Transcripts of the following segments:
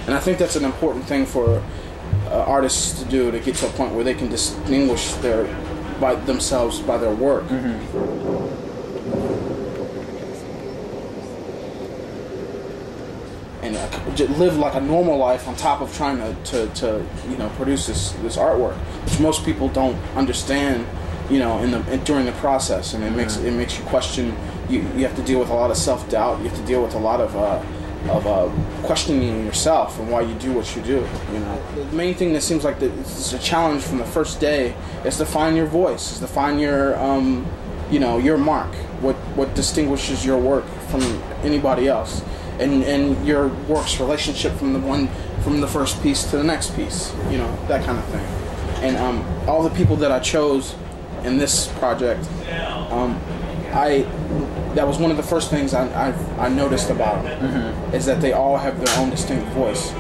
And I think that's an important thing for artists to do, to get to a point where they can distinguish themselves by their work. And live like a normal life on top of trying to you know, produce this artwork, which most people don't understand, you know, during the process, and it makes you question. You have to deal with a lot of self-doubt. You have to deal with a lot of questioning yourself and why you do what you do. You know, the main thing that seems like it's a challenge from the first day is to find your voice, is to find your you know, your mark. What distinguishes your work from anybody else, and your work's relationship from the first piece to the next piece. You know, that kind of thing. And all the people that I chose in this project, that was one of the first things I noticed about them, is that they all have their own distinct voice.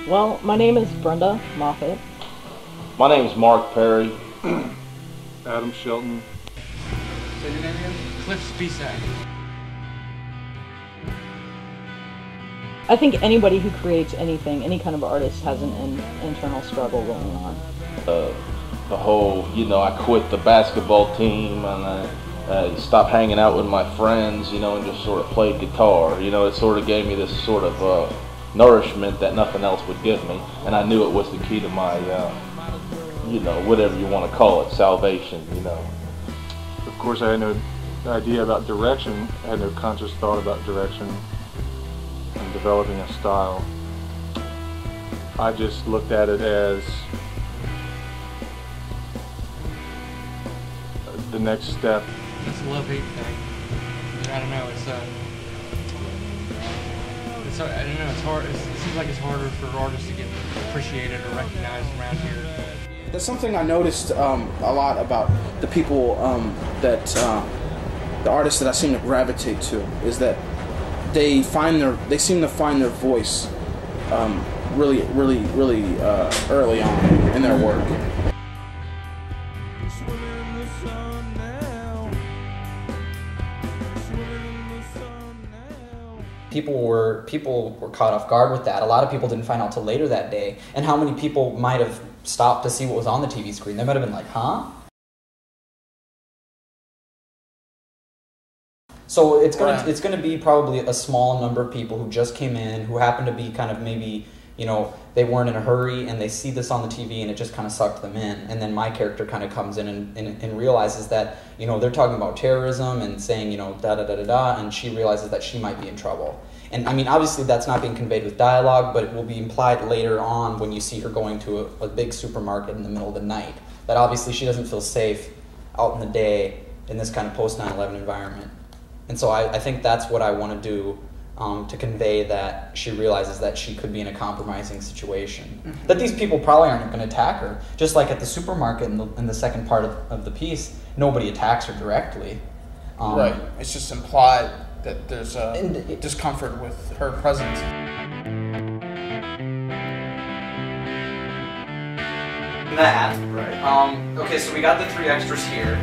Well, my name is Brenda Moffat. My name is Mark Perry. Adam Shelton. Say your name again? Cliff Spisak. I think anybody who creates anything, any kind of artist, has an internal struggle going on. The whole, you know, I quit the basketball team and I stopped hanging out with my friends, you know, and just sort of played guitar. You know, it sort of gave me this sort of nourishment that nothing else would give me, and I knew it was the key to my, you know, whatever you want to call it, salvation, you know. Of course, I had no idea about direction. I had no conscious thought about direction and developing a style. I just looked at it as the next step. It's a love-hate thing. I don't know. I don't know. It's hard. It seems like it's harder for artists to get appreciated or recognized around here. There's something I noticed a lot about the people the artists that I seem to gravitate to, is that they seem to find their voice really early on in their work. People were caught off guard with that. A lot of people didn't find out till later that day. And how many people might have stopped to see what was on the TV screen? They might have been like, huh? So it's gonna be probably a small number of people who just came in, who happen to be kind of maybe, you know, they weren't in a hurry and they see this on the TV and it just kind of sucked them in. And then my character kind of comes in and realizes that, you know, they're talking about terrorism and saying, you know, da-da-da-da-da, and she realizes that she might be in trouble. And I mean, obviously that's not being conveyed with dialogue, but it will be implied later on when you see her going to a big supermarket in the middle of the night, that obviously she doesn't feel safe out in the day in this kind of post-9/11 environment. And so I think that's what I want to do, to convey that she realizes that she could be in a compromising situation. Mm-hmm. That these people probably aren't going to attack her. Just like at the supermarket in the second part of the piece, nobody attacks her directly. Right. It's just implied that there's discomfort with her presence. That. Right. Okay, so we got the 3 extras here.